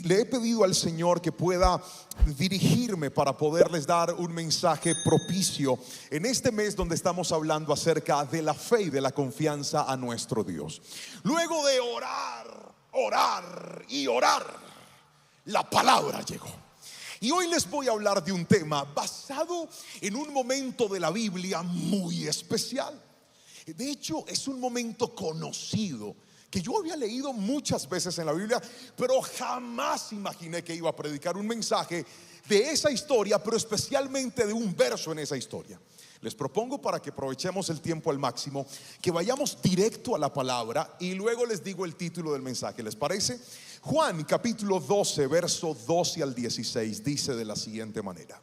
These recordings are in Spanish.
Le he pedido al Señor que pueda dirigirme para poderles dar un mensaje propicio en este mes donde estamos hablando acerca de la fe y de la confianza a nuestro Dios. Luego de orar y orar, la palabra llegó. Y hoy les voy a hablar de un tema basado en un momento de la Biblia muy especial. De hecho, es un momento conocido que yo había leído muchas veces en la Biblia, pero jamás imaginé que iba a predicar un mensaje de esa historia, pero especialmente de un verso en esa historia. Les propongo, para que aprovechemos el tiempo al máximo, que vayamos directo a la palabra y luego les digo el título del mensaje. ¿Les parece? Juan capítulo 12, verso 12 al 16 dice de la siguiente manera: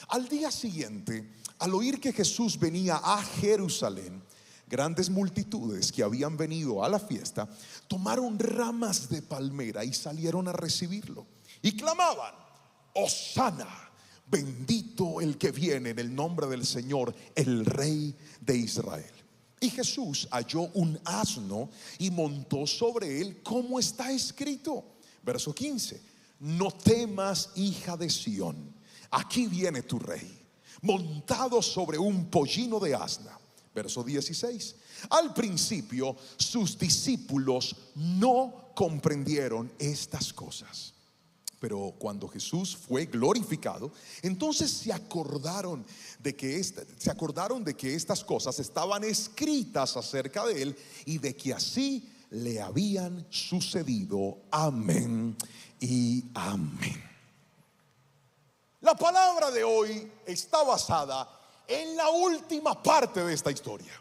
al día siguiente, al oír que Jesús venía a Jerusalén, grandes multitudes que habían venido a la fiesta tomaron ramas de palmera y salieron a recibirlo y clamaban: Hosana, bendito el que viene en el nombre del Señor, el Rey de Israel. Y Jesús halló un asno y montó sobre él, como está escrito. Verso 15: no temas, hija de Sión, aquí viene tu rey, montado sobre un pollino de asna. Verso 16: al principio sus discípulos no comprendieron estas cosas, pero cuando Jesús fue glorificado, entonces se acordaron de que estas cosas estaban escritas acerca de él y de que así le habían sucedido. Amén y amén. La palabra de hoy está basada en la última parte de esta historia.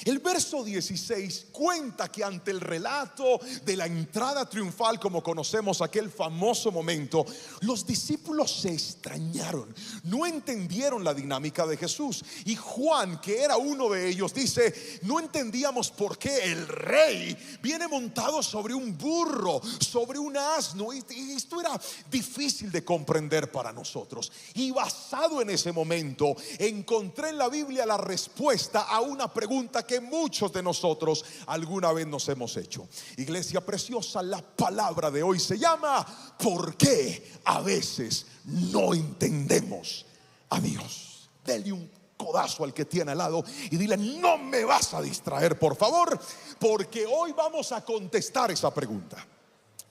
El verso 16 cuenta que ante el relato de la entrada triunfal, como conocemos aquel famoso momento, los discípulos se extrañaron, no entendieron la dinámica de Jesús. Y Juan, que era uno de ellos, dice: no entendíamos por qué el rey viene montado sobre un burro, sobre un asno. Y esto era difícil de comprender para nosotros. Y basado en ese momento, encontré en la Biblia la respuesta a una pregunta que muchos de nosotros alguna vez nos hemos hecho. Iglesia preciosa, la palabra de hoy se llama: ¿por qué a veces no entendemos a Dios? Dele un codazo al que tiene al lado y dile: no me vas a distraer, por favor, porque hoy vamos a contestar esa pregunta.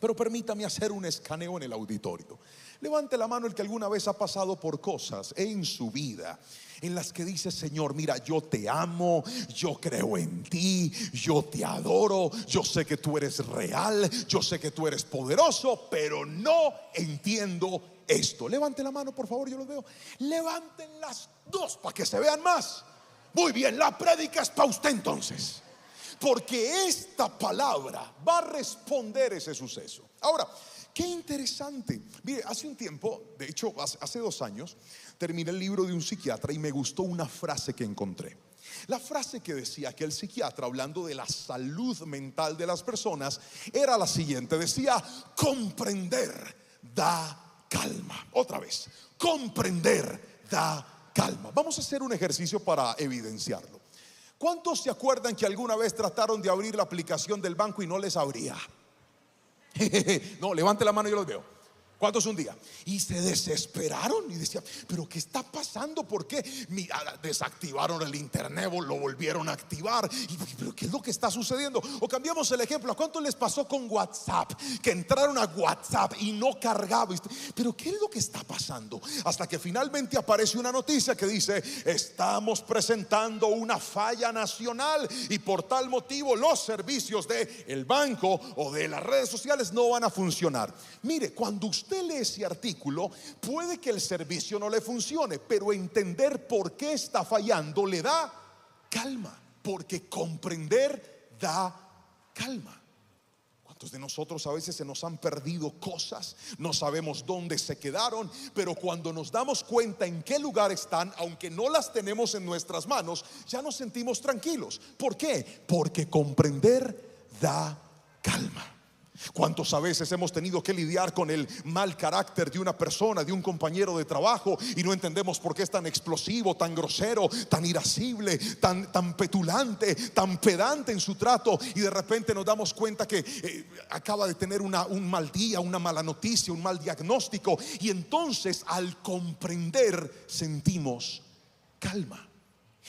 Pero permítame hacer un escaneo en el auditorio. Levante la mano el que alguna vez ha pasado por cosas en su vida en las que dice: Señor, mira, yo te amo, yo creo en ti, yo te adoro, yo sé que tú eres real, yo sé que tú eres poderoso, pero no entiendo esto. Levante la mano, por favor, yo los veo. Levanten las dos para que se vean más. Muy bien, la prédica es para usted entonces, porque esta palabra va a responder ese suceso. Ahora, qué interesante. Mire, hace un tiempo, de hecho hace 2 años, terminé el libro de un psiquiatra y me gustó una frase que encontré. La frase que decía que el psiquiatra, hablando de la salud mental de las personas, era la siguiente. Decía: comprender da calma. Otra vez: comprender da calma. Vamos a hacer un ejercicio para evidenciarlo. ¿Cuántos se acuerdan que alguna vez trataron de abrir la aplicación del banco y no les abría? No, levante la mano, yo los veo. ¿Cuántos un día? Y se desesperaron y decían: ¿pero qué está pasando? ¿Por qué? Desactivaron el internet, lo volvieron a activar. ¿Pero qué es lo que está sucediendo? O cambiamos el ejemplo: ¿a cuánto les pasó con WhatsApp? Que entraron a WhatsApp y no cargaba. ¿Pero qué es lo que está pasando? Hasta que finalmente aparece una noticia que dice: estamos presentando una falla nacional y por tal motivo los servicios del banco o de las redes sociales no van a funcionar. Mire, cuando usted lee ese artículo, puede que el servicio no le funcione, pero entender por qué está fallando le da calma, porque comprender da calma. ¿Cuántos de nosotros a veces se nos han perdido cosas? No sabemos dónde se quedaron, pero cuando nos damos cuenta en qué lugar están, aunque no las tenemos en nuestras manos, ya nos sentimos tranquilos. ¿Por qué? Porque comprender da calma. ¿Cuántos a veces hemos tenido que lidiar con el mal carácter de una persona, de un compañero de trabajo, y no entendemos por qué es tan explosivo, tan grosero, tan irascible, tan petulante, tan pedante en su trato? Y de repente nos damos cuenta que acaba de tener un mal día, una mala noticia, un mal diagnóstico, y entonces al comprender sentimos calma.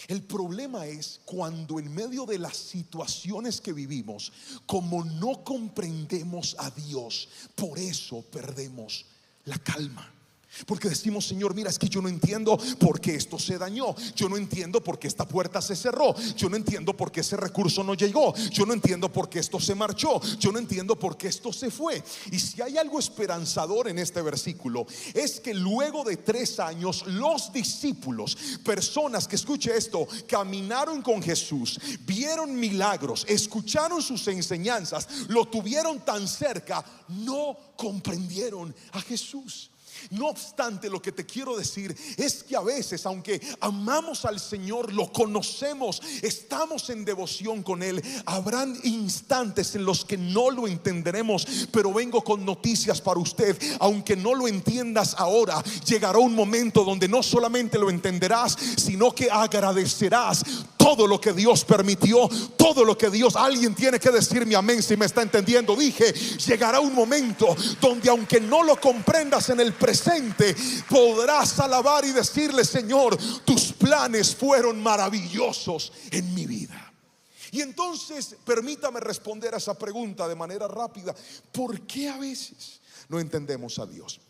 El problema es cuando en medio de las situaciones que vivimos, como no comprendemos a Dios, por eso perdemos la calma. Porque decimos: Señor, mira, es que yo no entiendo por qué esto se dañó. Yo no entiendo por qué esta puerta se cerró. Yo no entiendo por qué ese recurso no llegó. Yo no entiendo por qué esto se marchó. Yo no entiendo por qué esto se fue. Y si hay algo esperanzador en este versículo, es que luego de 3 años los discípulos, personas que, escuche esto, caminaron con Jesús, vieron milagros, escucharon sus enseñanzas, lo tuvieron tan cerca, no comprendieron a Jesús. No obstante, lo que te quiero decir es que a veces, aunque amamos al Señor, lo conocemos, estamos en devoción con Él, habrán instantes en los que no lo entenderemos. Pero vengo con noticias para usted: aunque no lo entiendas ahora, llegará un momento donde no solamente lo entenderás, sino que agradecerás todo lo que Dios permitió, todo lo que Dios. Alguien tiene que decirme amén si me está entendiendo. Dije, llegará un momento donde aunque no lo comprendas en el presente, podrás alabar y decirle: Señor, tus planes fueron maravillosos en mi vida. Y entonces permítame responder a esa pregunta de manera rápida: ¿por qué a veces no entendemos a Dios?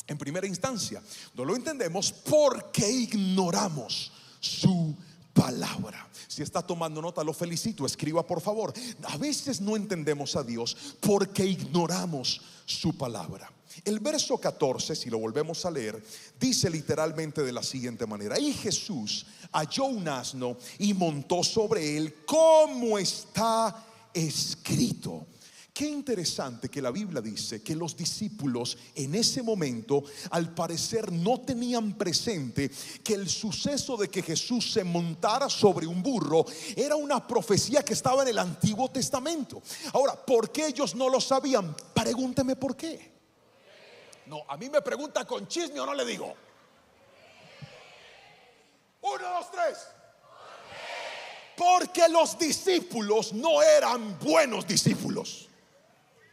En primera instancia, no lo entendemos porque ignoramos su palabra. Si está tomando nota, lo felicito, escriba por favor. A veces no entendemos a Dios porque ignoramos su palabra. El verso 14, si lo volvemos a leer, dice literalmente de la siguiente manera: y Jesús halló un asno y montó sobre él, como está escrito. Qué interesante que la Biblia dice que los discípulos en ese momento, al parecer, no tenían presente que el suceso de que Jesús se montara sobre un burro era una profecía que estaba en el Antiguo Testamento. Ahora, ¿por qué ellos no lo sabían? Pregúnteme por qué. No, a mí me pregunta con chisme o no le digo. 1, 2, 3. Porque los discípulos no eran buenos discípulos.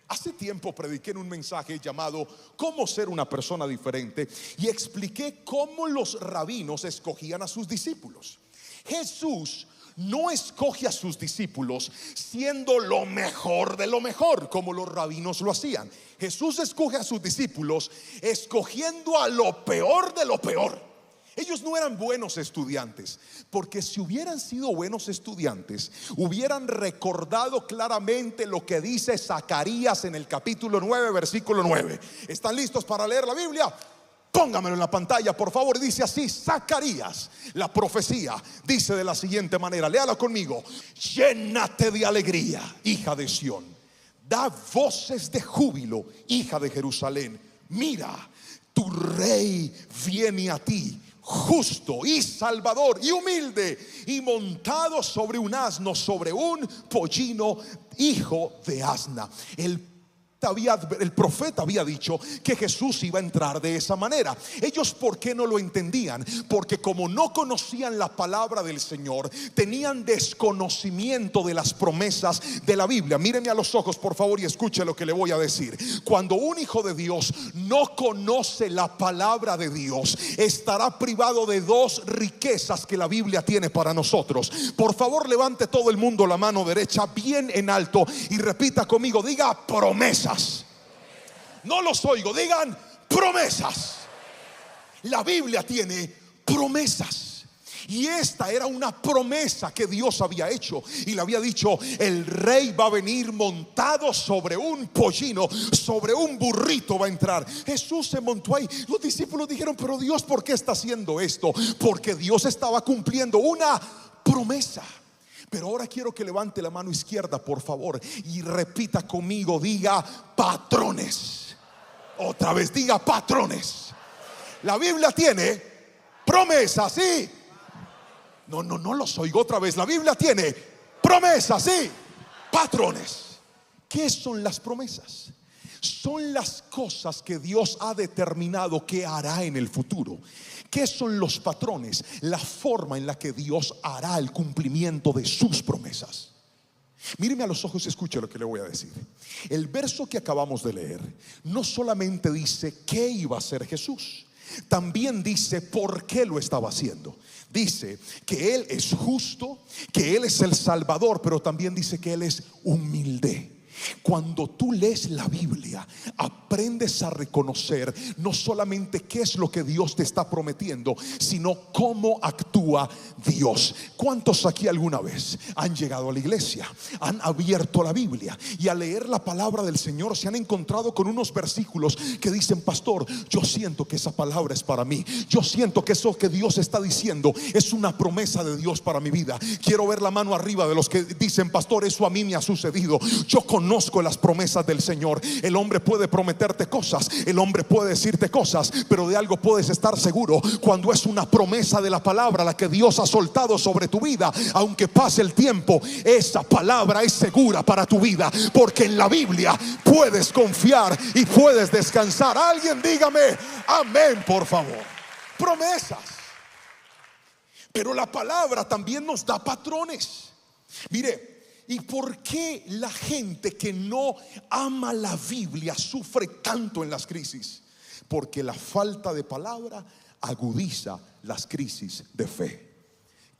Hace tiempo prediqué en un mensaje llamado "Cómo ser una persona diferente", y expliqué cómo los rabinos escogían a sus discípulos. Jesús no escoge a sus discípulos siendo lo mejor de lo mejor, como los rabinos lo hacían. Jesús escoge a sus discípulos escogiendo a lo peor de lo peor. Ellos no eran buenos estudiantes, porque si hubieran sido buenos estudiantes, hubieran recordado claramente lo que dice Zacarías en el capítulo 9, versículo 9. ¿Están listos para leer la Biblia? Póngamelo en la pantalla, por favor. Dice así: Zacarías, la profecía, dice de la siguiente manera, léala conmigo: llénate de alegría, hija de Sión, da voces de júbilo, hija de Jerusalén. Mira, tu rey viene a ti, justo y salvador y humilde, y montado sobre un asno, sobre un pollino, hijo de asna. El profeta había dicho que Jesús iba a entrar de esa manera. Ellos, ¿por qué no lo entendían? Porque como no conocían la palabra del Señor, tenían desconocimiento de las promesas de la Biblia. Míreme a los ojos, por favor, y escuche lo que le voy a decir. Cuando un hijo de Dios no conoce la palabra de Dios, estará privado de 2 riquezas que la Biblia tiene para nosotros. Por favor, levante todo el mundo la mano derecha bien en alto y repita conmigo, diga: promesa. No los oigo, digan: promesas. La Biblia tiene promesas, y esta era una promesa que Dios había hecho, y le había dicho: el rey va a venir montado sobre un pollino, sobre un burrito va a entrar. Jesús se montó ahí. Los discípulos dijeron: pero Dios, ¿por qué está haciendo esto? Porque Dios estaba cumpliendo una promesa. Pero ahora quiero que levante la mano izquierda, por favor, y repita conmigo, diga: patrones. Otra vez, diga: patrones. La Biblia tiene promesas, ¿sí? No los oigo otra vez. La Biblia tiene promesas, ¿sí? Patrones. ¿Qué son las promesas? Son las cosas que Dios ha determinado que hará en el futuro. ¿Qué son los patrones? La forma en la que Dios hará el cumplimiento de sus promesas. Míreme a los ojos y escuche lo que le voy a decir. El verso que acabamos de leer no solamente dice qué iba a hacer Jesús, también dice por qué lo estaba haciendo. Dice que Él es justo, que Él es el Salvador, pero también dice que Él es humilde. Cuando tú lees la Biblia, aprendes a reconocer no solamente qué es lo que Dios te está prometiendo, sino cómo actúa Dios. ¿Cuántos aquí alguna vez han llegado a la iglesia, han abierto la Biblia y al leer la palabra del Señor se han encontrado con unos versículos que dicen: pastor, yo siento que esa palabra es para mí, yo siento que eso que Dios está diciendo es una promesa de Dios para mi vida? Quiero ver la mano arriba de los que dicen: pastor, eso a mí me ha sucedido. Yo conozco las promesas del Señor. El hombre puede prometerte cosas, el hombre puede decirte cosas, pero de algo puedes estar seguro: cuando es una promesa de la palabra la que Dios ha soltado sobre tu vida, aunque pase el tiempo, esa palabra es segura para tu vida, porque en la Biblia puedes confiar y puedes descansar. Alguien dígame amén, por favor. Promesas. Pero la palabra también nos da patrones. Mire, ¿y por qué la gente que no ama la Biblia sufre tanto en las crisis? Porque la falta de palabra agudiza las crisis de fe.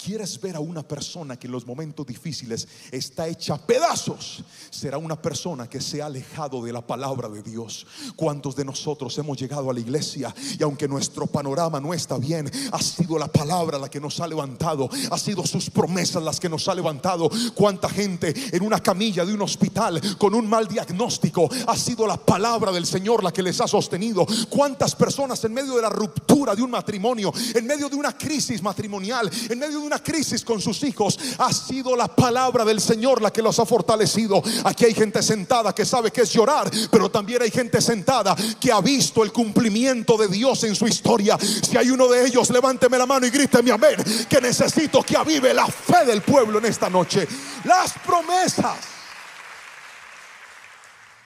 ¿Quieres ver a una persona que en los momentos difíciles está hecha pedazos? Será una persona que se ha alejado de la palabra de Dios. ¿Cuántos de nosotros hemos llegado a la iglesia y aunque nuestro panorama no está bien, ha sido la palabra la que nos ha levantado, ha sido sus promesas las que nos ha levantado? ¿Cuánta gente en una camilla de un hospital con un mal diagnóstico, ha sido la palabra del Señor la que les ha sostenido? ¿Cuántas personas en medio de la ruptura de un matrimonio, en medio de una crisis matrimonial, en medio de una crisis con sus hijos, ha sido la palabra del Señor la que los ha fortalecido? Aquí hay gente sentada que sabe que es llorar, pero también hay gente sentada que ha visto el cumplimiento de Dios en su historia. Si hay uno de ellos, levánteme la mano y gríteme amén, que necesito que avive la fe del pueblo en esta noche. Las promesas.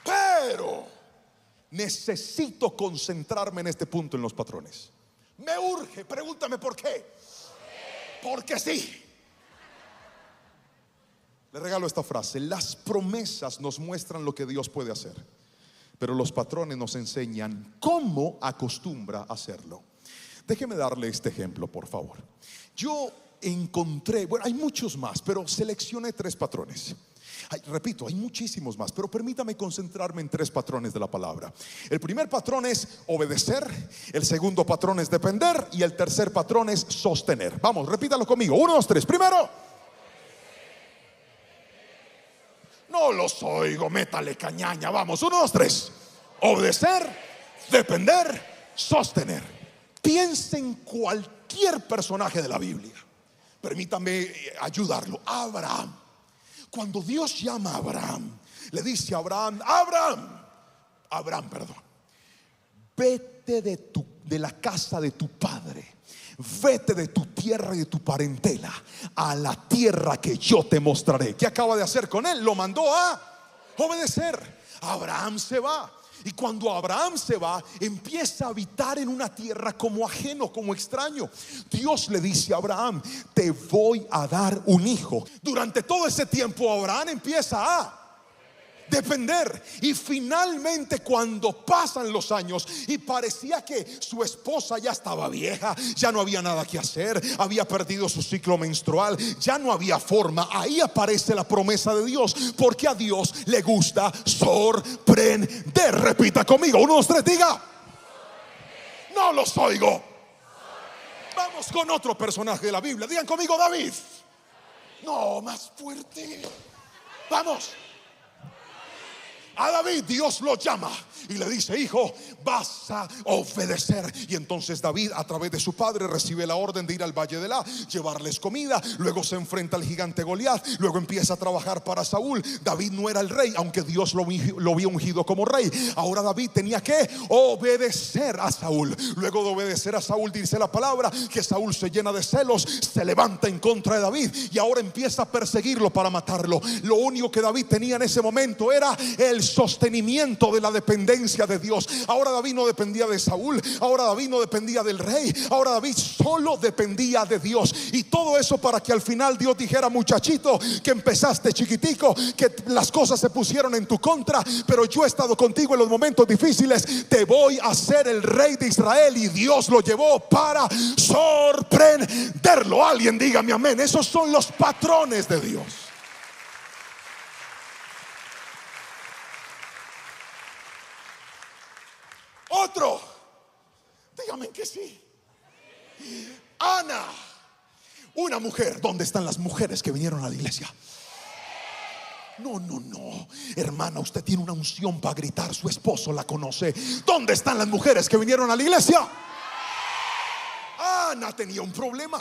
Pero necesito concentrarme en este punto, en los patrones. Me urge, pregúntame por qué. Porque sí. Le regalo esta frase: las promesas nos muestran lo que Dios puede hacer, pero los patrones nos enseñan cómo acostumbra hacerlo. Déjeme darle este ejemplo, por favor. Yo encontré, bueno, hay muchos más, pero seleccioné 3 patrones. Repito, hay muchísimos más, pero permítame concentrarme en 3 patrones de la palabra. El primer patrón es obedecer, el segundo patrón es depender y el tercer patrón es sostener. Vamos, repítalo conmigo: 1, 2, 3. Primero, no los oigo, métale cañaña. Vamos, 1, 2, 3. Obedecer, depender, sostener. Piensa en cualquier personaje de la Biblia. Permítame ayudarlo. Abraham. Cuando Dios llama a Abraham, le dice a Abraham: Abraham, vete de la casa de tu padre, vete de tu tierra y de tu parentela a la tierra que yo te mostraré. ¿Qué acaba de hacer con él? Lo mandó a obedecer. Abraham se va. Y cuando Abraham se va, empieza a habitar en una tierra como ajeno, como extraño. Dios le dice a Abraham: te voy a dar un hijo. Durante todo ese tiempo Abraham empieza a depender. Y finalmente, cuando pasan los años y parecía que su esposa ya estaba vieja, ya no había nada que hacer, había perdido su ciclo menstrual, ya no había forma, ahí aparece la promesa de Dios, porque a Dios le gusta sorprender. Repita conmigo: 1, 2, 3, diga. No los oigo. Vamos con otro personaje de la Biblia. Digan conmigo: David. No, más fuerte. Vamos. A David Dios lo llama y le dice: hijo, vas a obedecer. Y entonces David, a través de su padre, recibe la orden de ir al valle de llevarles comida. Luego se enfrenta al gigante Goliat. Luego empieza a trabajar para Saúl. David no era el rey, aunque Dios lo había ungido como rey. Ahora David tenía que obedecer a Saúl. Luego de obedecer a Saúl, dice la palabra que Saúl se llena de celos, se levanta en contra de David y ahora empieza a perseguirlo para matarlo. Lo único que David tenía en ese momento era el sostenimiento de la dependencia de Dios. Ahora David no dependía de Saúl, ahora David no dependía del rey, ahora David solo dependía de Dios. Y todo eso para que al final Dios dijera: muchachito, que empezaste chiquitico, que las cosas se pusieron en tu contra, pero yo he estado contigo en los momentos difíciles, te voy a ser el rey de Israel. Y Dios lo llevó para sorprenderlo. Alguien dígame amén. Esos son los patrones de Dios. Otro, dígame que sí. Ana, una mujer. ¿Dónde están las mujeres que vinieron a la iglesia? No, hermana, usted tiene una unción para gritar, su esposo la conoce. ¿Dónde están las mujeres que vinieron a la iglesia? Ana tenía un problema.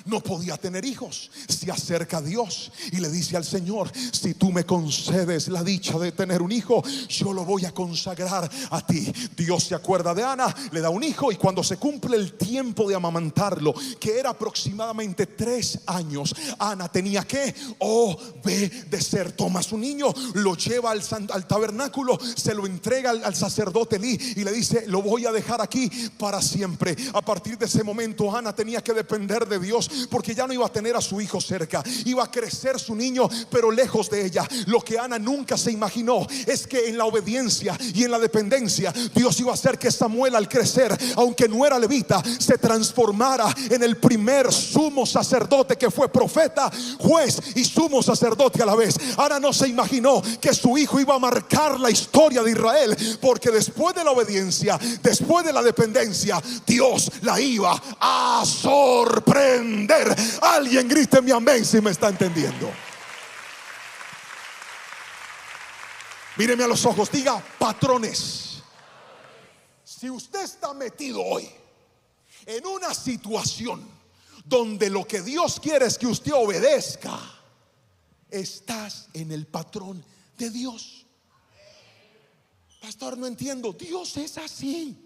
No podía tener hijos. Se acerca a Dios y le dice al Señor: si tú me concedes la dicha de tener un hijo, yo lo voy a consagrar a ti. Dios se acuerda de Ana, le da un hijo, y cuando se cumple el tiempo de amamantarlo, que era aproximadamente 3 años, Ana tenía que obedecer. Toma a su niño, lo lleva al tabernáculo, se lo entrega al sacerdote Elí y le dice: lo voy a dejar aquí para siempre. A partir de ese momento Ana tenía que depender de Dios, porque ya no iba a tener a su hijo cerca, iba a crecer su niño pero lejos de ella. Lo que Ana nunca se imaginó es que en la obediencia y en la dependencia, Dios iba a hacer que Samuel, al crecer, aunque no era levita, se transformara en el primer sumo sacerdote, que fue profeta, juez y sumo sacerdote a la vez. Ana no se imaginó que su hijo iba a marcar la historia de Israel, porque después de la obediencia, después de la dependencia, Dios la iba a sorprender. Alguien gríteme amén si me está entendiendo. Míreme a los ojos, diga: patrones. Si usted está metido hoy en una situación donde lo que Dios quiere es que usted obedezca, estás en el patrón de Dios. Pastor, no entiendo. Dios es así.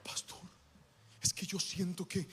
Pastor, es que yo siento que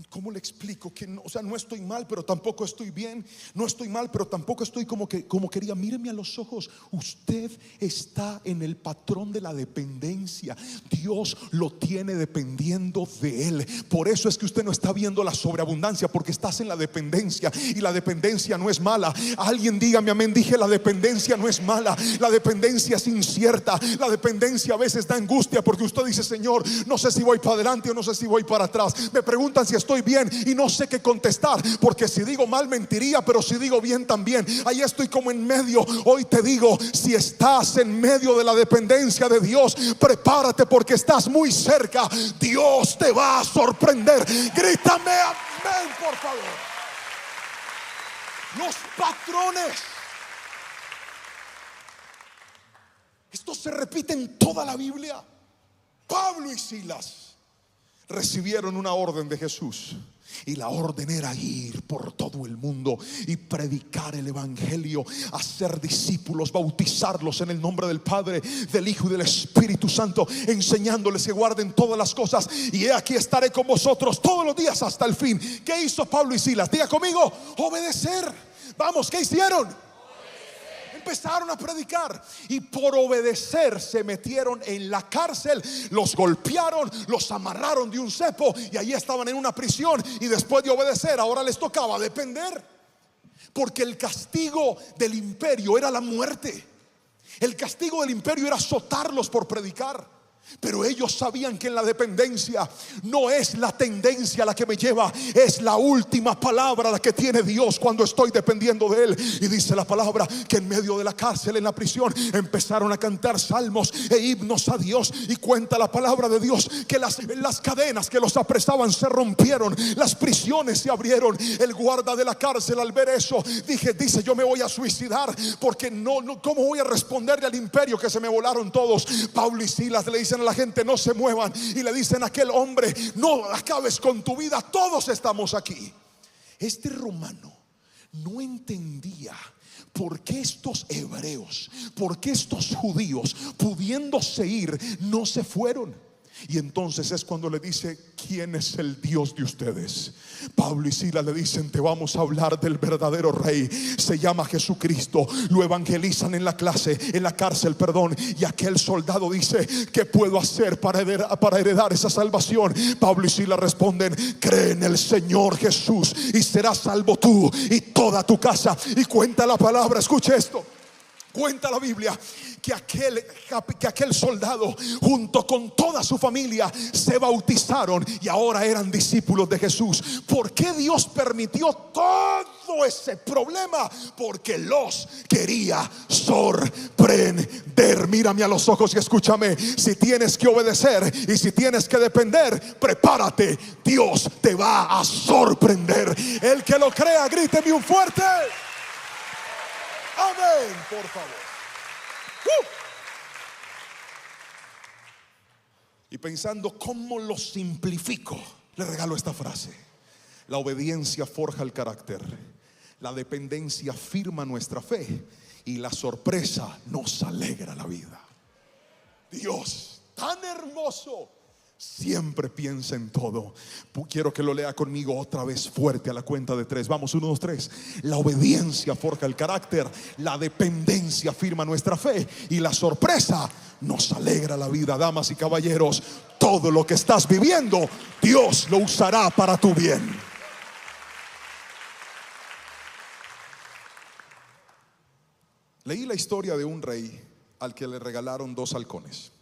¿cómo le explico? Que no, o sea, no estoy mal, pero tampoco estoy bien. No estoy mal, pero tampoco estoy como quería. Míreme a los ojos. Usted está en el patrón de la dependencia. Dios lo tiene dependiendo de Él. Por eso es que usted no está viendo la sobreabundancia, porque estás en la dependencia. Y la dependencia no es mala. Alguien dígame amén. Dije: la dependencia no es mala. La dependencia es incierta. La dependencia a veces da angustia, porque usted dice: Señor, no sé si voy para adelante o no sé si voy para atrás. Me preguntan si estoy bien y no sé qué contestar, porque si digo mal mentiría, pero si digo bien también. Ahí estoy como en medio. Hoy te digo: si estás en medio de la dependencia de Dios, prepárate, porque estás muy cerca. Dios te va a sorprender. Grítame amén, por favor. Los patrones, esto se repite en toda la Biblia. Pablo y Silas recibieron una orden de Jesús, y la orden era ir por todo el mundo y predicar el evangelio, hacer discípulos, bautizarlos en el nombre del Padre, del Hijo y del Espíritu Santo, enseñándoles que guarden todas las cosas, y he aquí estaré con vosotros todos los días hasta el fin. ¿Qué hizo Pablo y Silas? Diga conmigo: obedecer. Vamos, ¿qué hicieron? Empezaron a predicar, y por obedecer se metieron en la cárcel. Los golpearon, los amarraron de un cepo, y ahí estaban en una prisión. Y después de obedecer, ahora les tocaba depender, porque el castigo del imperio era la muerte. El castigo del imperio era azotarlos por predicar. Pero ellos sabían que en la dependencia no es la tendencia la que me lleva, es la última palabra la que tiene Dios cuando estoy dependiendo de Él. Y dice la palabra que en medio de la cárcel, en la prisión, empezaron a cantar salmos e himnos a Dios. Y cuenta la palabra de Dios que las cadenas que los apresaban se rompieron, las prisiones se abrieron. El guarda de la cárcel, al ver eso, dice: yo me voy a suicidar, porque ¿cómo voy a responderle al imperio que se me volaron todos? Pablo y Silas le dicen a la gente: no se muevan, y le dicen a aquel hombre: no acabes con tu vida, todos estamos aquí. Este romano no entendía por qué estos hebreos, por qué estos judíos, pudiéndose ir, no se fueron. Y entonces es cuando le dice: ¿quién es el Dios de ustedes? Pablo y Silas le dicen: te vamos a hablar del verdadero rey, se llama Jesucristo. Lo evangelizan en la cárcel, y aquel soldado dice: ¿qué puedo hacer para heredar esa salvación? Pablo y Silas responden: cree en el Señor Jesús y serás salvo tú y toda tu casa. Y cuenta la palabra, escuche esto, cuenta la Biblia que aquel soldado junto con toda su familia se bautizaron y ahora eran discípulos de Jesús. ¿Por qué Dios permitió todo ese problema? Porque los quería sorprender. Mírame a los ojos y escúchame: si tienes que obedecer y si tienes que depender, prepárate, Dios te va a sorprender. El que lo crea, gríteme un fuerte amén, por favor. Y pensando cómo lo simplifico, le regalo esta frase: la obediencia forja el carácter, la dependencia firma nuestra fe y la sorpresa nos alegra la vida. Dios tan hermoso siempre piensa en todo. Quiero que lo lea conmigo otra vez fuerte a la cuenta de 3. Vamos, 1, 2, 3. La obediencia forja el carácter, la dependencia firma nuestra fe y la sorpresa nos alegra la vida. Damas y caballeros, todo lo que estás viviendo, Dios lo usará para tu bien. Leí la historia de un rey al que le regalaron 2 halcones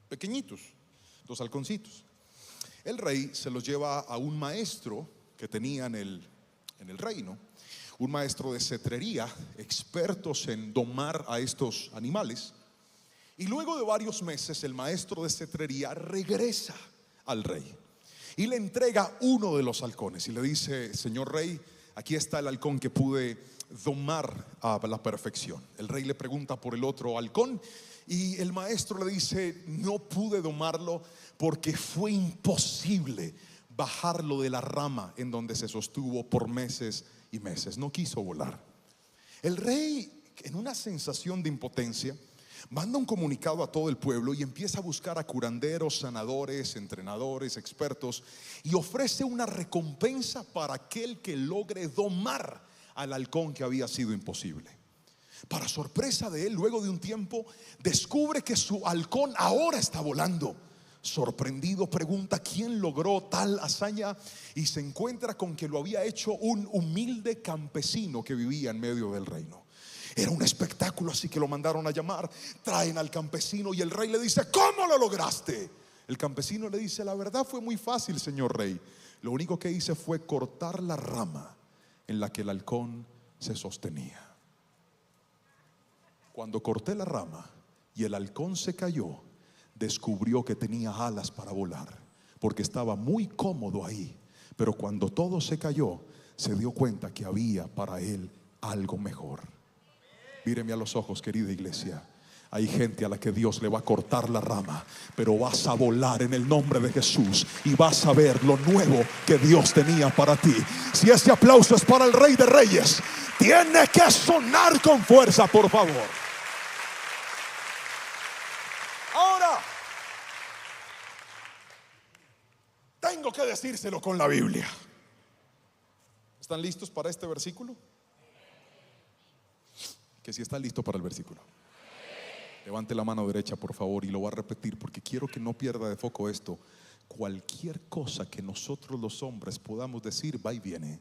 pequeñitos, 2 halconcitos. El rey se los lleva a un maestro que tenía en el reino, un maestro de cetrería, expertos en domar a estos animales. Y luego de varios meses, el maestro de cetrería regresa al rey y le entrega uno de los halcones y le dice: señor rey, aquí está el halcón que pude domar a la perfección. El rey le pregunta por el otro halcón y el maestro le dice: no pude domarlo porque fue imposible bajarlo de la rama en donde se sostuvo por meses y meses. No quiso volar. El rey, en una sensación de impotencia, manda un comunicado a todo el pueblo y empieza a buscar a curanderos, sanadores, entrenadores, expertos, y ofrece una recompensa para aquel que logre domar al halcón que había sido imposible. Para sorpresa de él, luego de un tiempo, descubre que su halcón ahora está volando. Sorprendido, pregunta quién logró tal hazaña y se encuentra con que lo había hecho un humilde campesino que vivía en medio del reino. Era un espectáculo, así que lo mandaron a llamar. Traen al campesino y el rey le dice: ¿cómo lo lograste? El campesino le dice: la verdad fue muy fácil, señor rey. Lo único que hice fue cortar la rama en la que el halcón se sostenía. Cuando corté la rama y el halcón se cayó, descubrió que tenía alas para volar, porque estaba muy cómodo ahí. Pero cuando todo se cayó, se dio cuenta que había para él algo mejor. Míreme a los ojos, querida iglesia. Hay gente a la que Dios le va a cortar la rama, pero vas a volar en el nombre de Jesús y vas a ver lo nuevo que Dios tenía para ti. Si ese aplauso es para el Rey de Reyes, tiene que sonar con fuerza, por favor. Ahora, tengo que decírselo con la Biblia. ¿Están listos para este versículo? Que si está listo para el versículo, levante la mano derecha, por favor, y lo voy a repetir porque quiero que no pierda de foco esto. Cualquier cosa que nosotros los hombres podamos decir va y viene,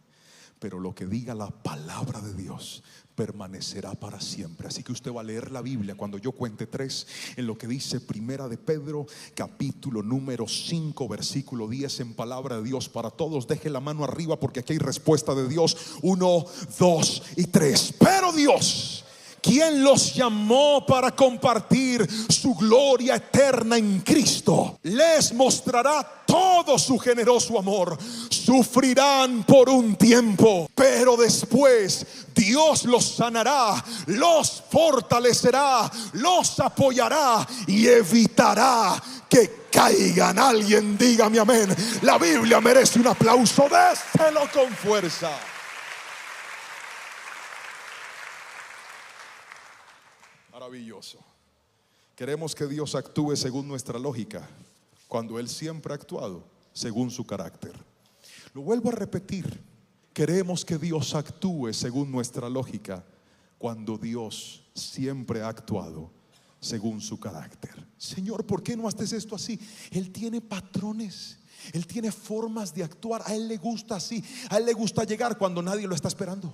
pero lo que diga la palabra de Dios permanecerá para siempre. Así que usted va a leer la Biblia cuando yo cuente 3, en lo que dice Primera de Pedro, capítulo número 5, versículo 10, en palabra de Dios para todos. Deje la mano arriba porque aquí hay respuesta de Dios. 1, 2 y 3. Pero Dios, quien los llamó para compartir su gloria eterna en Cristo, les mostrará todo su generoso amor. Sufrirán por un tiempo, pero después Dios los sanará, los fortalecerá, los apoyará y evitará que caigan. Alguien dígame amén. La Biblia merece un aplauso. Déselo con fuerza. Maravilloso. Queremos que Dios actúe según nuestra lógica, cuando Él siempre ha actuado según su carácter. Lo vuelvo a repetir. Queremos que Dios actúe según nuestra lógica, cuando Dios siempre ha actuado según su carácter. Señor, ¿por qué no haces esto así? Él tiene patrones, Él tiene formas de actuar. A Él le gusta así. A Él le gusta llegar cuando nadie lo está esperando.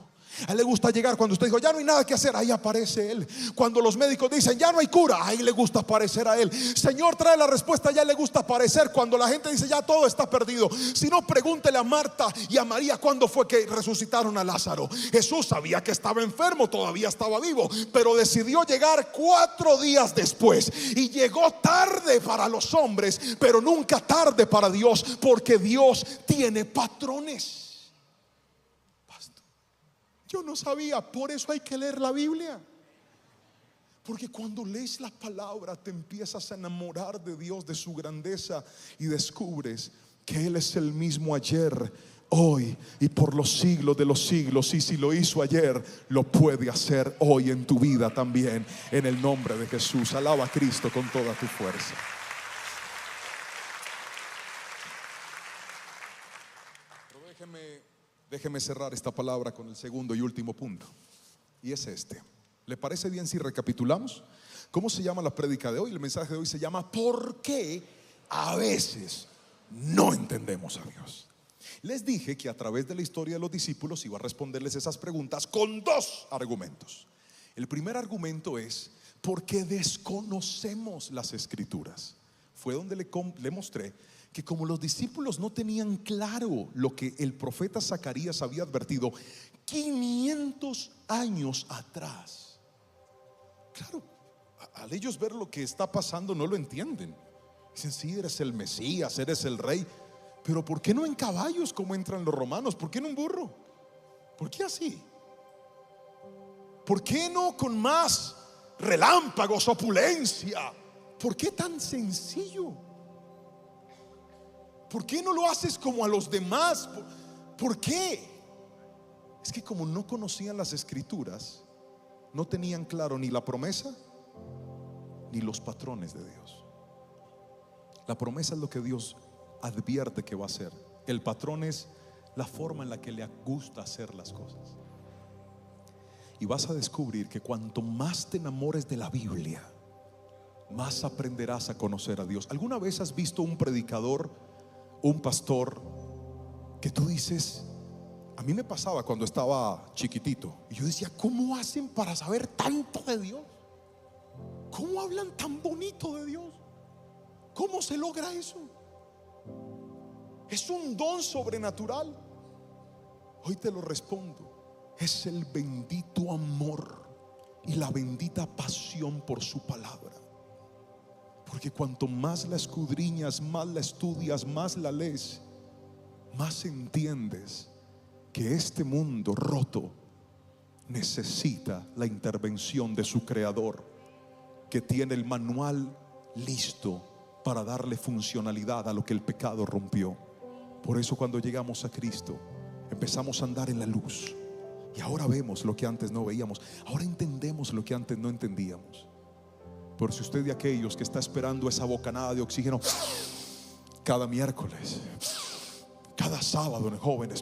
A Él le gusta llegar cuando usted dijo ya no hay nada que hacer, ahí aparece Él. Cuando los médicos dicen ya no hay cura, ahí le gusta aparecer a Él. Señor, trae la respuesta, ya le gusta aparecer. Cuando la gente dice ya todo está perdido, si no, pregúntele a Marta y a María cuándo fue que resucitaron a Lázaro. Jesús sabía que estaba enfermo, todavía estaba vivo, pero decidió llegar 4 días después. Y llegó tarde para los hombres, pero nunca tarde para Dios, porque Dios tiene patrones. Yo no sabía, por eso hay que leer la Biblia. Porque cuando lees la palabra te empiezas a enamorar de Dios, de su grandeza, y descubres que Él es el mismo ayer, hoy y por los siglos de los siglos. Y si lo hizo ayer, lo puede hacer hoy en tu vida también, en el nombre de Jesús. Alaba a Cristo con toda tu fuerza. Pero déjeme cerrar esta palabra con el segundo y último punto, y es este. ¿Le parece bien si recapitulamos? ¿Cómo se llama la prédica de hoy? El mensaje de hoy se llama ¿por qué a veces no entendemos a Dios? Les dije que a través de la historia de los discípulos iba a responderles esas preguntas con 2 argumentos. El primer argumento es porque desconocemos las escrituras. Fue donde le mostré que como los discípulos no tenían claro lo que el profeta Zacarías había advertido 500 años atrás. Claro, al ellos ver lo que está pasando no lo entienden. Dicen, sí, eres el Mesías, eres el rey, pero ¿por qué no en caballos como entran los romanos? ¿Por qué no en burro? ¿Por qué así? ¿Por qué no con más relámpagos, opulencia? ¿Por qué tan sencillo? ¿Por qué no lo haces como a los demás? ¿Por qué? Es que como no conocían las escrituras, no tenían claro ni la promesa ni los patrones de Dios. La promesa es lo que Dios advierte que va a hacer. El patrón es la forma en la que le gusta hacer las cosas. Y vas a descubrir que cuanto más te enamores de la Biblia, más aprenderás a conocer a Dios. ¿Alguna vez has visto un predicador, un pastor, que tú dices, a mí me pasaba cuando estaba chiquitito, y yo decía, ¿cómo hacen para saber tanto de Dios? ¿Cómo hablan tan bonito de Dios? ¿Cómo se logra eso? Es un don sobrenatural. Hoy te lo respondo, es el bendito amor y la bendita pasión por su palabra. Porque cuanto más la escudriñas, más la estudias, más la lees, más entiendes que este mundo roto necesita la intervención de su creador, que tiene el manual listo para darle funcionalidad a lo que el pecado rompió. Por eso cuando llegamos a Cristo empezamos a andar en la luz, y ahora vemos lo que antes no veíamos, ahora entendemos lo que antes no entendíamos. Por si usted de aquellos que está esperando esa bocanada de oxígeno cada miércoles, cada sábado en jóvenes,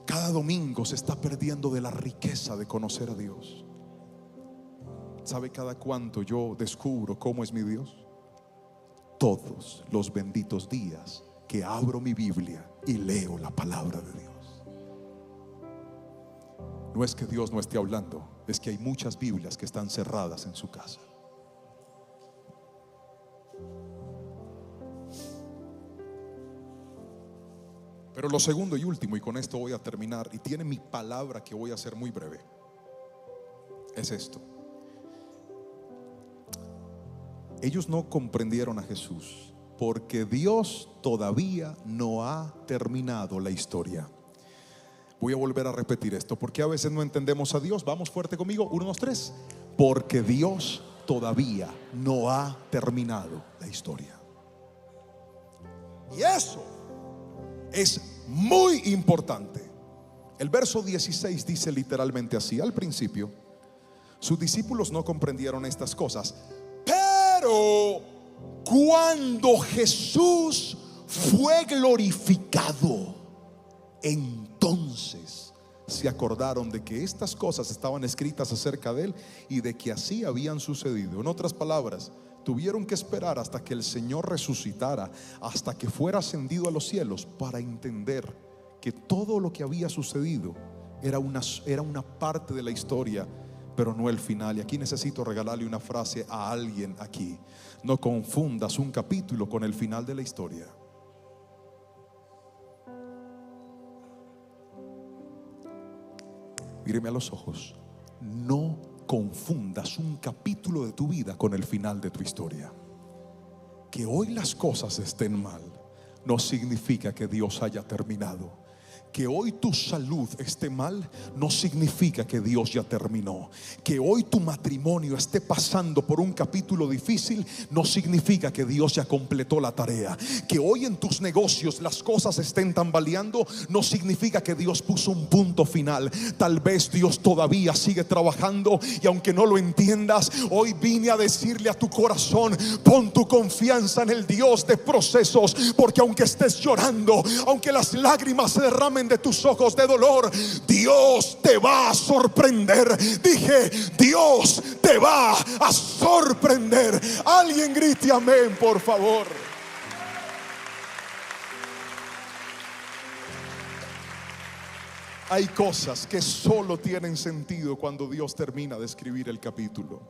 cada domingo, se está perdiendo de la riqueza de conocer a Dios. ¿Sabe cada cuánto yo descubro cómo es mi Dios? Todos los benditos días que abro mi Biblia y leo la palabra de Dios. No es que Dios no esté hablando, es que hay muchas Biblias que están cerradas en su casa. Pero lo segundo y último, y con esto voy a terminar, y tiene mi palabra que voy a hacer muy breve, es esto. Ellos no comprendieron a Jesús porque Dios todavía no ha terminado la historia. Voy a volver a repetir esto, porque a veces no entendemos a Dios. Vamos fuerte conmigo, 1, 2, 3. Porque Dios todavía no ha terminado la historia. Y eso es muy importante. El verso 16 dice literalmente así: al principio sus discípulos no comprendieron estas cosas, pero cuando Jesús fue glorificado, entonces se acordaron de que estas cosas estaban escritas acerca de él y de que así habían sucedido. En otras palabras, tuvieron que esperar hasta que el Señor resucitara, hasta que fuera ascendido a los cielos, para entender que todo lo que había sucedido era una parte de la historia, pero no el final. Y aquí necesito regalarle una frase a alguien aquí: no confundas un capítulo con el final de la historia. Míreme a los ojos. No confundas un capítulo de tu vida con el final de tu historia. Que hoy las cosas estén mal no significa que Dios haya terminado. Que hoy tu salud esté mal no significa que Dios ya terminó. Que hoy tu matrimonio esté pasando por un capítulo difícil no significa que Dios ya completó la tarea. Que hoy en tus negocios las cosas estén tambaleando no significa que Dios puso un punto final. Tal vez Dios todavía sigue trabajando, y aunque no lo entiendas, hoy vine a decirle a tu corazón: pon tu confianza en el Dios de procesos, porque aunque estés llorando, aunque las lágrimas se derramen de tus ojos de dolor, Dios te va a sorprender. Dije, Dios te va a sorprender. Alguien grite amén, por favor. Hay cosas que solo tienen sentido cuando Dios termina de escribir el capítulo.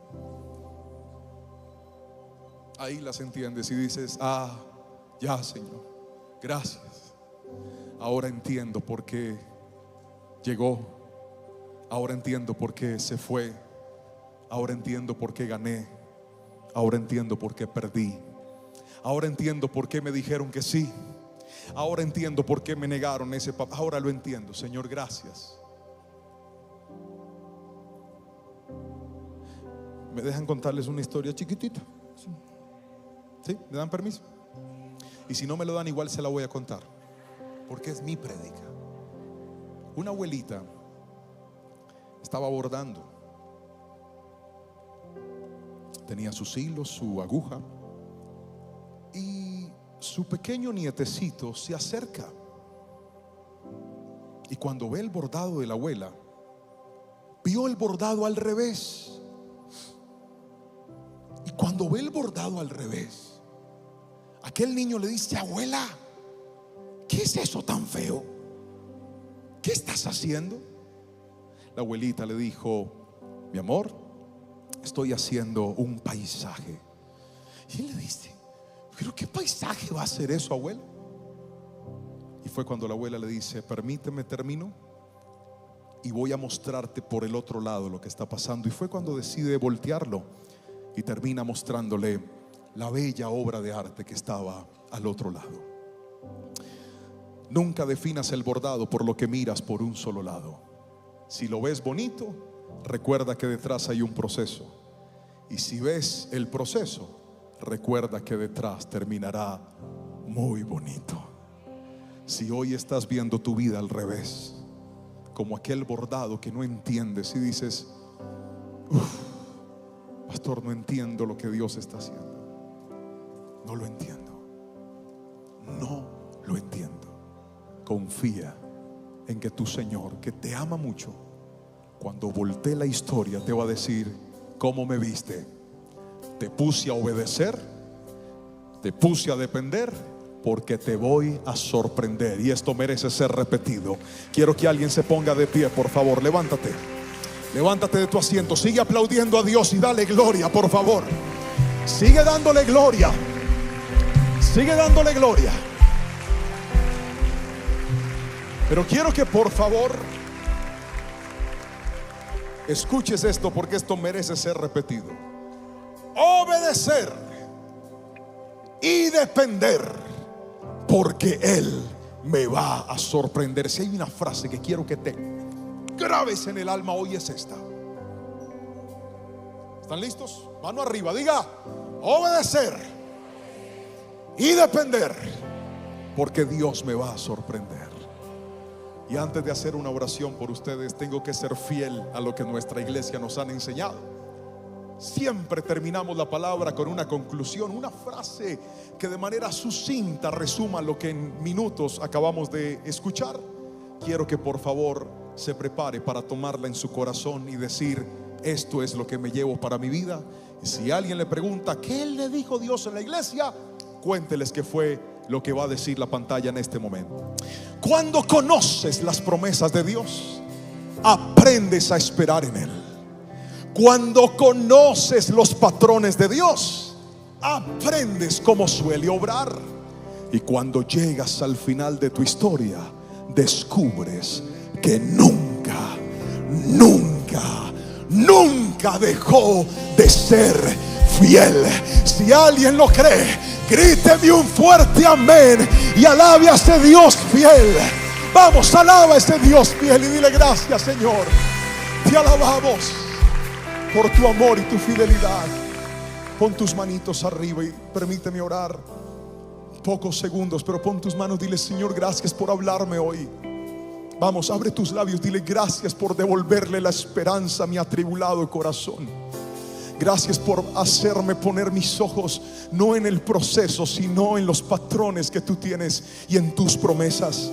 Ahí las entiendes y dices: ah, ya, Señor, gracias. Ahora entiendo por qué llegó. Ahora entiendo por qué se fue. Ahora entiendo por qué gané. Ahora entiendo por qué perdí. Ahora entiendo por qué me dijeron que sí. Ahora entiendo por qué me negaron ese papá. Ahora lo entiendo, Señor, gracias. ¿Me dejan contarles una historia chiquitita? ¿Sí? ¿Me dan permiso? Y si no me lo dan, igual se la voy a contar, porque es mi prédica. Una abuelita estaba bordando. Tenía sus hilos, su aguja, y su pequeño nietecito se acerca. Y cuando ve el bordado de la abuela, vio el bordado al revés. Y cuando ve el bordado al revés, aquel niño le dice: abuela, ¿qué es eso tan feo? ¿Qué estás haciendo? La abuelita le dijo: mi amor, estoy haciendo un paisaje. Y él le dice: ¿pero qué paisaje va a ser eso, abuela? Y fue cuando la abuela le dice: permíteme, termino y voy a mostrarte por el otro lado lo que está pasando. Y fue cuando decide voltearlo y termina mostrándole la bella obra de arte que estaba al otro lado. Nunca definas el bordado por lo que miras por un solo lado. Si lo ves bonito, recuerda que detrás hay un proceso. Y si ves el proceso, recuerda que detrás terminará muy bonito. Si hoy estás viendo tu vida al revés, como aquel bordado que no entiendes y dices: pastor, no entiendo lo que Dios está haciendo. No lo entiendo. No lo entiendo. Confía en que tu Señor, que te ama mucho, cuando voltee la historia te va a decir: ¿cómo me viste? Te puse a obedecer, te puse a depender, porque te voy a sorprender. Y esto merece ser repetido. Quiero que alguien se ponga de pie, por favor. Levántate. Levántate de tu asiento. Sigue aplaudiendo a Dios y dale gloria, por favor. Sigue dándole gloria. Sigue dándole gloria. Pero quiero que por favor escuches esto, porque esto merece ser repetido. Obedecer y depender, porque Él me va a sorprender. Si hay una frase que quiero que te grabes en el alma hoy, es esta. ¿Están listos? Mano arriba, diga: obedecer y depender, porque Dios me va a sorprender. Y antes de hacer una oración por ustedes, tengo que ser fiel a lo que nuestra iglesia nos han enseñado. Siempre terminamos la palabra con una conclusión, una frase que de manera sucinta resuma lo que en minutos acabamos de escuchar. Quiero que por favor se prepare para tomarla en su corazón y decir: esto es lo que me llevo para mi vida. Y si alguien le pregunta ¿qué le dijo Dios en la iglesia?, cuénteles que fue lo que va a decir la pantalla en este momento. Cuando conoces las promesas de Dios, aprendes a esperar en Él. Cuando conoces los patrones de Dios, aprendes cómo suele obrar. Y cuando llegas al final de tu historia, descubres que nunca dejó de ser fiel. Si alguien lo cree, gríteme un fuerte amén y alabe a ese Dios fiel. Vamos, alaba a ese Dios fiel y dile: gracias, Señor. Te alabamos por tu amor y tu fidelidad. Pon tus manitos arriba y permíteme orar pocos segundos, pero pon tus manos, dile: Señor, gracias por hablarme hoy. Vamos, abre tus labios, dile: gracias por devolverle la esperanza a mi atribulado corazón. Gracias por hacerme poner mis ojos no en el proceso, sino en los patrones que tú tienes y en tus promesas.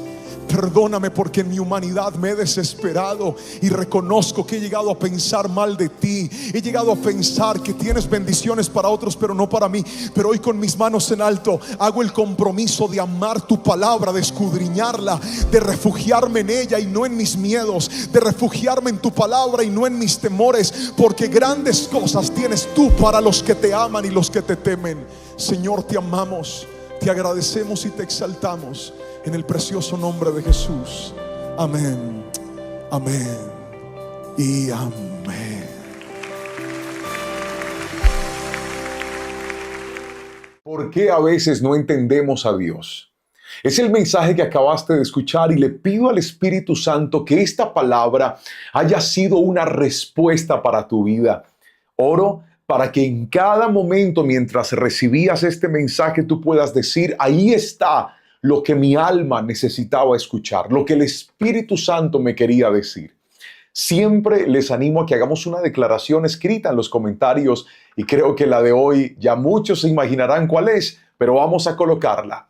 Perdóname porque en mi humanidad me he desesperado y reconozco que he llegado a pensar mal de ti. He llegado a pensar que tienes bendiciones para otros pero no para mí. Pero hoy, con mis manos en alto, hago el compromiso de amar tu palabra, de escudriñarla, de refugiarme en ella y no en mis miedos, de refugiarme en tu palabra y no en mis temores, porque grandes cosas tienes tú para los que te aman y los que te temen. Señor, te amamos, te agradecemos y te exaltamos en el precioso nombre de Jesús. Amén, amén y amén. ¿Por qué a veces no entendemos a Dios? Es el mensaje que acabaste de escuchar, y le pido al Espíritu Santo que esta palabra haya sido una respuesta para tu vida. Oro para que en cada momento, mientras recibías este mensaje, tú puedas decir: ahí está lo que mi alma necesitaba escuchar, lo que el Espíritu Santo me quería decir. Siempre les animo a que hagamos una declaración escrita en los comentarios, y creo que la de hoy ya muchos se imaginarán cuál es, pero vamos a colocarla: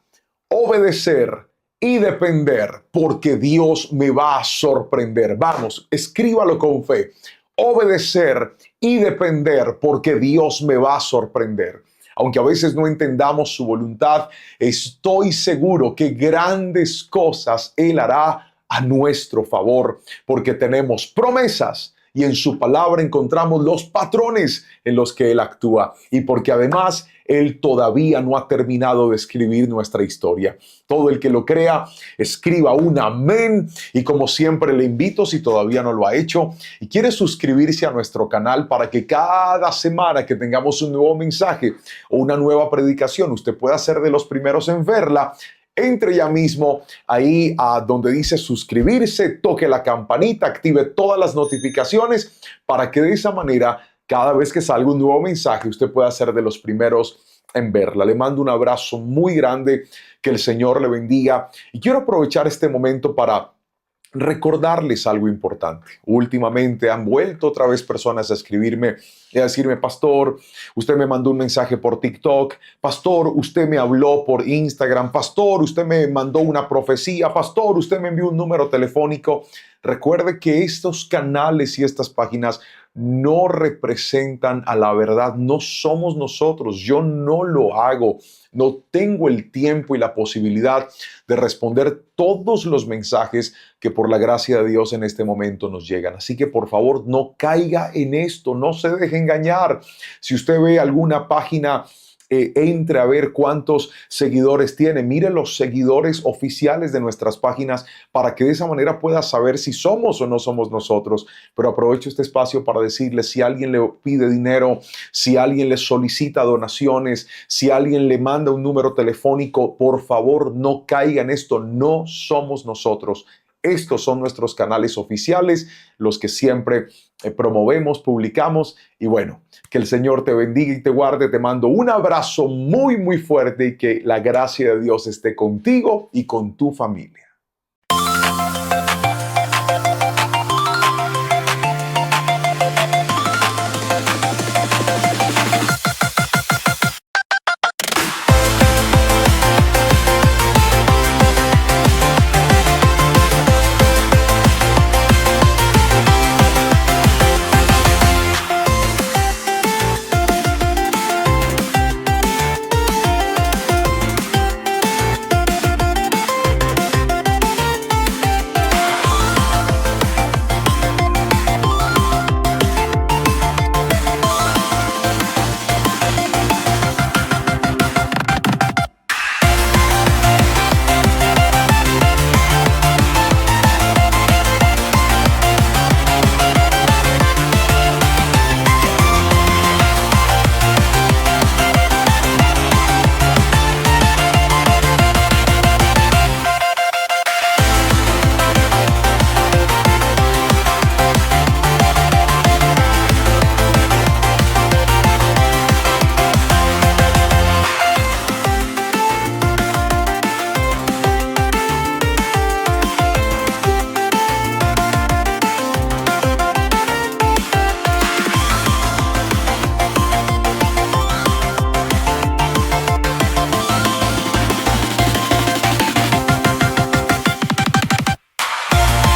obedecer y depender, porque Dios me va a sorprender. Vamos, escríbalo con fe: obedecer y depender, porque Dios me va a sorprender. Aunque a veces no entendamos su voluntad, estoy seguro que grandes cosas Él hará a nuestro favor, porque tenemos promesas y en su palabra encontramos los patrones en los que Él actúa, y porque además Él todavía no ha terminado de escribir nuestra historia. Todo el que lo crea, escriba un amén. Y como siempre le invito, si todavía no lo ha hecho y quiere suscribirse a nuestro canal para que cada semana que tengamos un nuevo mensaje o una nueva predicación, usted pueda ser de los primeros en verla, entre ya mismo ahí a donde dice suscribirse, toque la campanita, active todas las notificaciones para que de esa manera, cada vez que salga un nuevo mensaje, usted pueda ser de los primeros en verla. Le mando un abrazo muy grande, que el Señor le bendiga, y quiero aprovechar este momento para recordarles algo importante. Últimamente han vuelto otra vez personas a escribirme y a decirme: pastor, usted me mandó un mensaje por TikTok, pastor, usted me habló por Instagram, pastor, usted me mandó una profecía, pastor, usted me envió un número telefónico. Recuerde que estos canales y estas páginas no representan a la verdad, no somos nosotros, yo no lo hago, no tengo el tiempo y la posibilidad de responder todos los mensajes que por la gracia de Dios en este momento nos llegan. Así que por favor no caiga en esto, no se deje engañar. Si usted ve alguna página, entre a ver cuántos seguidores tiene, mire los seguidores oficiales de nuestras páginas para que de esa manera pueda saber si somos o no somos nosotros. Pero aprovecho este espacio para decirle, si alguien le pide dinero, si alguien le solicita donaciones, si alguien le manda un número telefónico, por favor no caiga en esto, no somos nosotros. Estos son nuestros canales oficiales, los que siempre promovemos, publicamos. Y bueno, que el Señor te bendiga y te guarde. Te mando un abrazo muy, muy fuerte y que la gracia de Dios esté contigo y con tu familia.